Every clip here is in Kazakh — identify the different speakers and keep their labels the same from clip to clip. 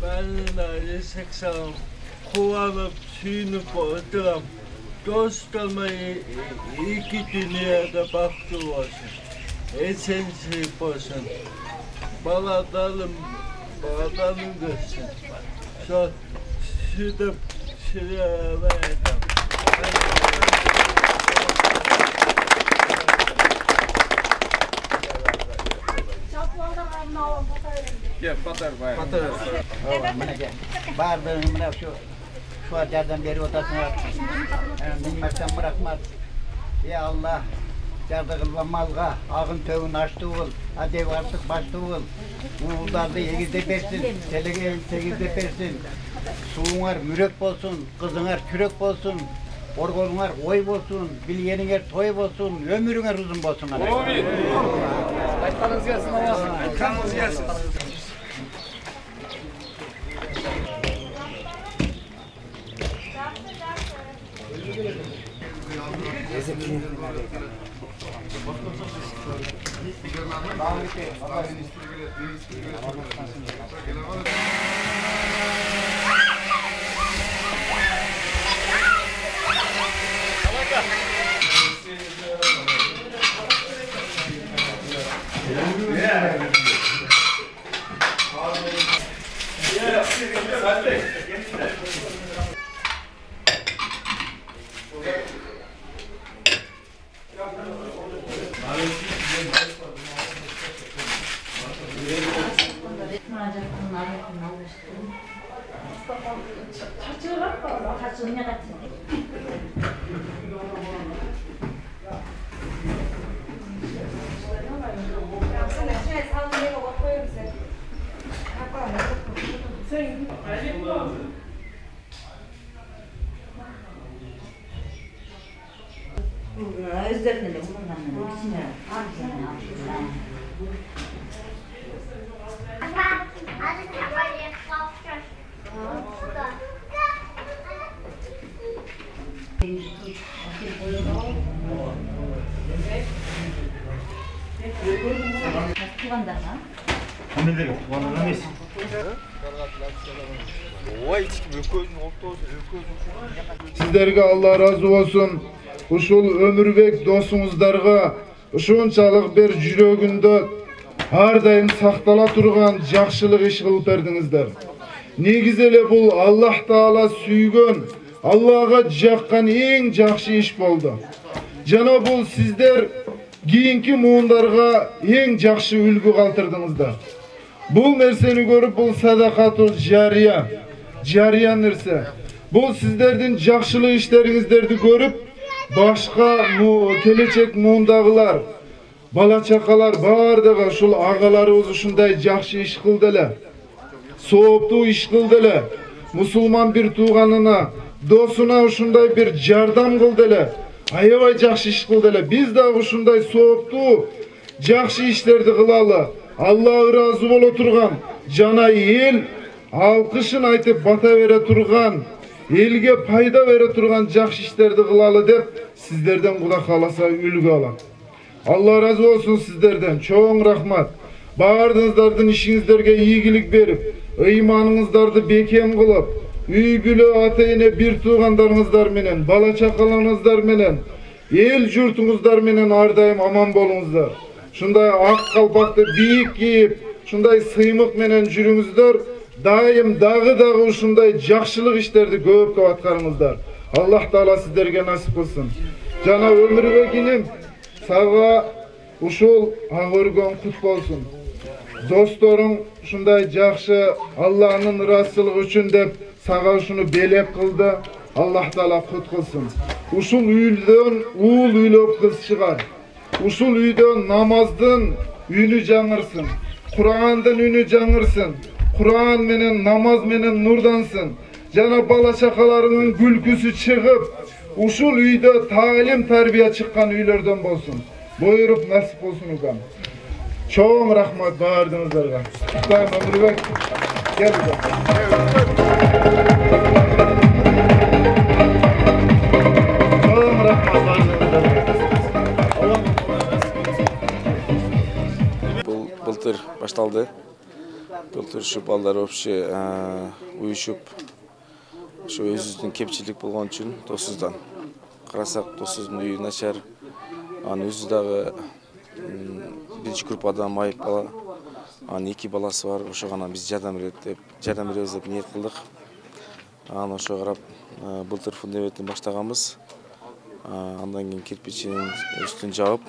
Speaker 1: Ben seksen kullanıp suyunup oturam. Dostlarıma iki dünyada baktı olsun. Esensiz olsun. Bağladalım görsün. Şuraya verdim.
Speaker 2: Gel batar bayağı.
Speaker 3: Batar. Gel. Bağırdığımda şu acardan beri otasına bilmezsen bırakmaz. Ya Allah, yardı kılma malga, ağın tövün açtı ol, hadi artık başta ol. Uğuldardı yegizde versin, telege segizde versin. Suğunar mürek olsun, kızınar kürek olsun. Orgolunar oy olsun, bilgeninger toy olsun, ömürünger uzun olsun.
Speaker 2: Amin. Başkanınız gelsin ama. Başkanınız gelsin.
Speaker 4: Özledim de bundan ikisini
Speaker 5: Sizlerge Allah razı olsun. Uşul ömürbek dostunuzlarga uşunçalık bir жүрөгүндө har dayım saktala turgan jakşılık iş kılıp berdiңiздер. Negiz ele bul Allah Taala süygön, Allah'a jakkan en jakşı iş boldu. Jana bul sizler kийинки muunдарга en jakşı үлgü kалтырдыңыздар. Bul nerseni görüp bul sadakatul jariya, jariya nerse. Bul sizlerden jakşılık işleriңиздерди görüp başka gelecek muundagılar, bala çakalar bardығы şul ağalarımız uşunday jakşı iş kıldılar. Soğuptu iş kıldılar. Musulman bir tuğanına, dostuna uşunday bir jardam kıldılar. Ayabay jakşı iş kıldılar. Biz de uşunday soğuptu jakşı işlerdi kılalı. Allah'a razı bol oturgan, jana el, alkışın aytıp bata vere turgan, elge payda vere turgan jakşı işlerdi kılalı dep sizlerden kulak kalasa ülgü alan. Allah razı olsun sizlerden. Çoğun rahmat. Bağırdığınızlardan işinizlerge iyigilik verip, imanınızdardı bekem kılıp, üygülü atayine bir tuğandarınızlar menen, bala çakalarınızlar menen, el jurtuңuzдар menen ardayım aman bolunuzlar. Şunday ak kalpakta biyik giyip, şunday sıymık menen жүрүңүздөр, daim dağı uşunday jakşılık işlerdi көп atkarыңızдар. Allah Taala sizlerge nasip kılsın. Jana ömürbekinim, sağa uşul ağırgön kut bolsun. Dostlarım şunday jakşı Allah'ın razılığı üçün dep sağa şunu belep kıldı. Allah Taala kut kılsın. Uşul üylden uul üylöp kız çıkar. Uşul üyden namazdın ünü жаңырсын. Kur'an'dan ünü жаңырсын. Kur'an menen namaz menen nurdansın. жана бала чакаларынын күлкүсү чыгып, ушул үйдө таалим тарбия чыккан үйлөрдөн болсун. Буйруп насип болсун укам. Чоң рахмат баардыгыңыздарга. Куттайм Өмүрбек. Кел. Чоң рахмат баардыгыңыздарга.
Speaker 4: Былтыр башталды. Былтыр ушу балдар вообще уюшуп, ушу өзүбүздүн кемчилик болгон үчүн досуздан карасак, досуздун үйү начар. Анын өзү дагы биринчи группадан майып бала, анын 2 баласы бар. Ошого биз жардам беребиз деп ниет кылдык. Анан ошого карап былтыр фундаментин баштаганбыз. Андан кийин кирпичинин үстүн жаап,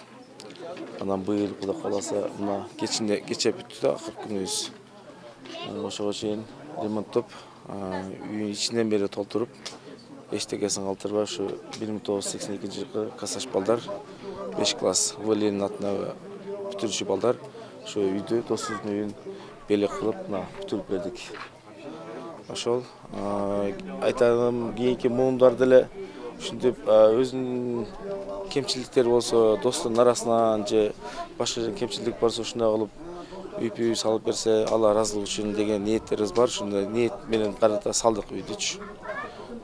Speaker 4: анан быйыл Кудай кааласа мына кече бүттү да акыркы күнүбүз. Ошого чейин ремонттоп, үйдүн ичинен бери толтуруп, эчтекесин калтырбай ушу 1982-жылкы кассаж балдар 5 класс Валерин атына бүтүрүүчү балдар ушу үйдү, досуздун үйүн белек кылып, мына бүтүрүп бердик. Ошол айтарым, кийинки муундар деле ушинтип өзүнүн кемчиликтери болсо, достордун арасынан же башка кемчилик барса ушундай кылып үй салып берсе, Алла ыраазылык үчүн деген ниеттерибиз бар. Ушундай ниет менен карата салдык үйдүчү.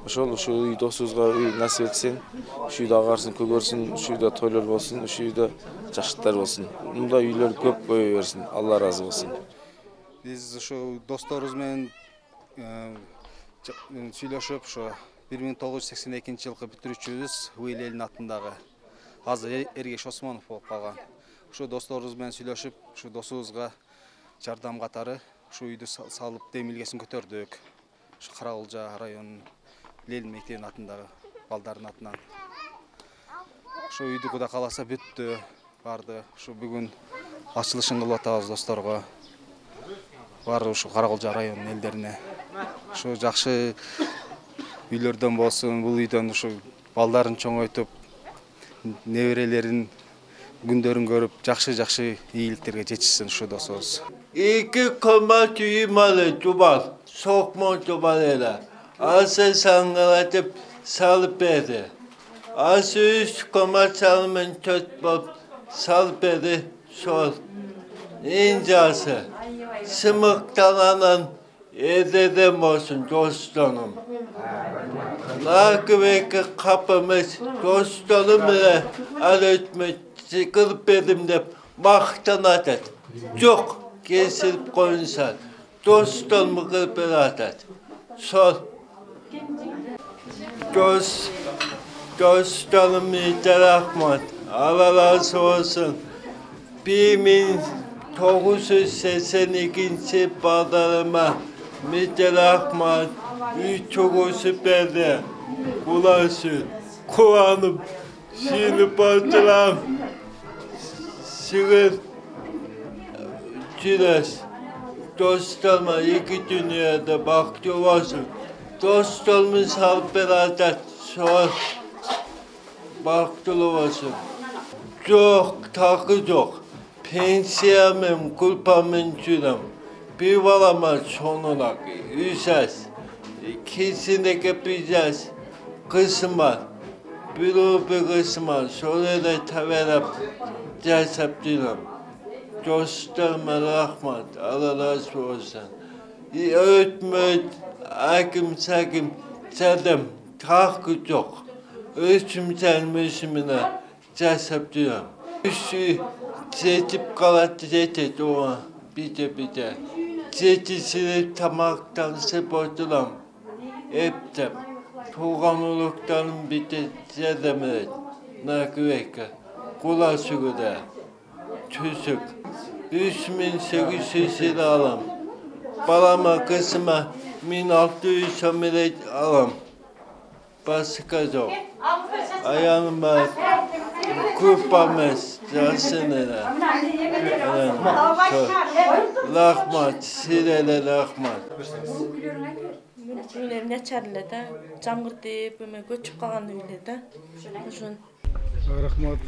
Speaker 4: Ошол ушу үй досубузга үй насип этсин, ушу үйдө агарсын, көгөрсүн, ушу үйдө тойлор болсун, ушу үйдө жакшылыктар болсун. Мындай үйлөр көп көбөйө берсин. Алла ыраазы болсун.
Speaker 6: Биз ушу досторубуз менен сүйлөшүп, ушу 1982-жылкы бүтүрүүчүбүз Уилелин атындагы азыр Эргеш Осмонов болуп калган. Ушу досторубуз менен сүйлөшүп, ушу досубузга жардам катары ушу үйдү салып демилгесин көтөрдүк. Ушу Каракылжа районунун Ленин мектебинин атындагы балдардын атынан. Ушу үйдү Кудай кааласа бүттү, барды. Ушу бүгүн ачылышын кылып атабыз досторго. Баары ушу Каракылжа районунун элдерине. Ушу жакшы үйлөрдөн болсун, бул үйдөн ушу балдарын чоңойтуп, неберелерин күндөрүн көрүп, жакшы ийгиликтерге жетишсин ушу досубуз.
Speaker 1: 2 комнат үйüm var, Cubal. Sokma Cubal'ıyla. Ası sangalatip salıp verdi. Ası 3 komnat salımın tört bop salıp verdi. Sol. İncası. Sımıktalanan ededem olsun dostlarım. Lakıveki kapımız dostlarımla arıtmış, sıkılıp verdim de maktan atat. Çok kesilip koyunsan. Dostlarımı kırıp atat. Sol. Dostlarım yeter Ahmet. Allah razı olsun. 1982 bağlarıma Metal Ahmet çoğusu verdi. Kulaşı, kulağım, şimdi parçalam. Sığır, Cüles. Dostlarıma 2 dünyada baktı olsun. Dostlarımı salıp beraber sor. Baktı olsun. Çok takı çok. Pensiyamım, kulpamın çürüm. Bir balama sonuna yüzez. Kesinlikle yapacağız. Kısım var. Bir kısım var. Sonra da taverap cesap diyorum. Dostlarıma rahmet. Allah razı olsun. Öğütmüt, akım sakim, sadım, takı çok. Ölçümsel müslümüne cesap diyorum. Üstü setip kalattı zetet o bite. Zeti silip tamaktan sıpırtılam. Heptem. Tuğanlıktan bite zedemet. Nakıveka. Kula sürüde. Tüsük. 3800 lira alam. Balama kısma 1600 sömürek alam. Başka yok. Ayağıma kurpamız cansınlara. Rahmat, sirele rahmat.
Speaker 7: Үйлер начарлы да, жамгыр деп, көчүп калган үйлер да. Ошон.
Speaker 8: Рахмат.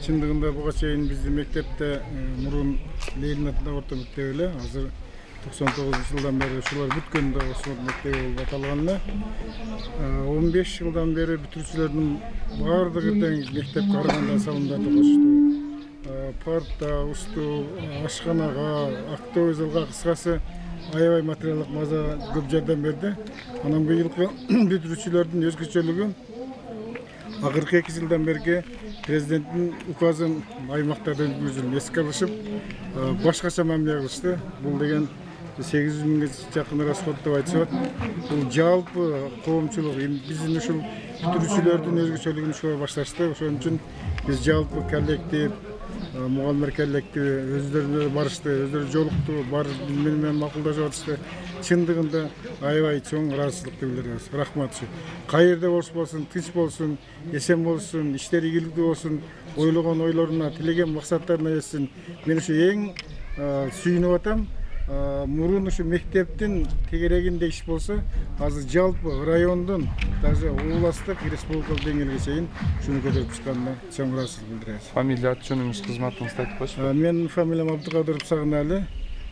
Speaker 8: Чындыгында буга чейин биздин мектепте мурун Ленин атындагы орто мектеп эле, азыр 99-жылдан бeri şular бүткөндө Osmon мектеби болуп аталганына 15 жылдан бeri бүтүрүүчүлөрдүн баардыгы тең мектепке караганда салымдарды кошушту. Парта, усту, ашканага, актовый залга кыскасы аябай материалдык маза көп жардам берди. Анан быйылкы бүтүрүүчүлөрдүн өзгөчөлүгү акыркы 2 жылдан бери президенттин указын аймактарда жүргүзүлүп эске алышып, башкача мамиле кылышты. Бул деген 800 миңге жакын расход деп айтышат. Бул жалпы коомчулук биздин ушул бүтүрүүчүлөрдүн өзгөчөлүгүн ушуга башташты. Ошон үчүн биз жалпы коллектив, мугалимдер коллективи өздөрүнө барышты, өздөрү жолукту, барып менен макулдашып атышты. Чындыгында аябай чоң ыраазычылыкты билдиребиз. Рахмат. Кайерде болсун, тынч болсун, эсен болсун, иштери ийгиликтүү болсун, ойлогон ойлоруна, тилеген максаттарына жетсин. Мен ушу эң сүйүнүп атам. Мурун ушу мектептин тегерегинде иш болсо, азыр жалпы райондун, даже областтык, республикалык деңгээлге чейин ушуну көтөрүп чыкканына чоң ыраазычылык билдиребиз.
Speaker 9: Фамилия, аты жөнүңүз, кызматыңызды айтып коюңузчу.
Speaker 8: Менин фамилиям Абдыкадыров Сагынали.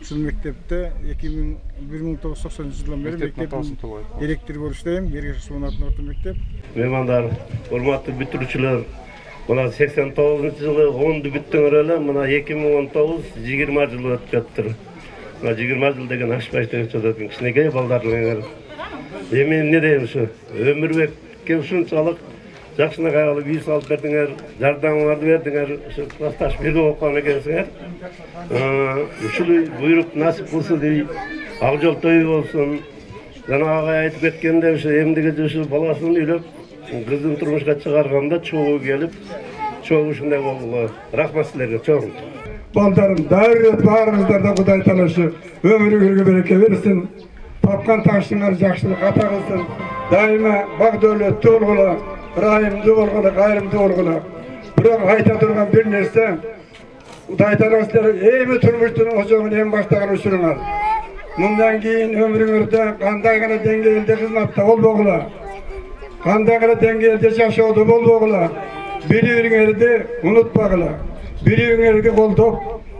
Speaker 8: Ушул мектепте 1990 жылдан бери мектептин директору болуп иштейм. Эргеш Осмон атынын орто мектеп.
Speaker 1: Меймандар, урматтуу бүтүрүүчүлөр, мына 89-жылы 10-ду бүттүңөр эле, мына 2019 20 жыл өтүп жатыр. Мына 20 жыл деген ашпай деп жатат. Кичинекей балдарлар. Эми эмне дейм ушу? Өмүрбекке ушунчалык жакшына кайгылып үй салып бердиңер, жардамыңарды бердиңер, ушу классташ бирге окуган экенсиңер. Ушул буйрук насип кылсын дейт. Ак жол той болсун. Жана агай айтып кеткенде ушу эмдиге ушу баласын үйлөп, кызын турмушка чыгарганда чогуу келип, чогуу ушундай болгулу. Рахмат силерге чоң.
Speaker 10: Балдарым, дайрет баарыңыздарда Кудай таалашы өмүрүңөргө береке берсин. Тапкан ташыңар жакшылык ата кылсын. Дайыма бак дөөлөттүү болгула, ырайымдуу болгула, кайрымдуу болгула. Бирок айта турган бир нерсе, Кудай таалашы эми турмуштун ошогун эң баштаган учуруңар. Мындан кийин өмүрүңөрдө кандай гана деңгээлде кызматта болбогула, кандай гана деңгээлде жашоодо болбогула, бири-бириңерди унутпагыла. Бири-бириңерди колдоп,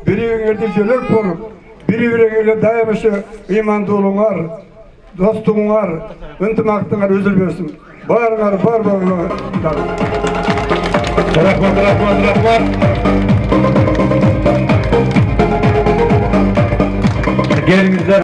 Speaker 10: бири-бириңерди жөлөк болуп, бири-бириңерге дайым ушу ыймандуулугуңар, достугуңар, ынтымактыңар үзүлбөсүн. Баарыңар бар болуңар.
Speaker 1: Рахмат. Келиңиздер.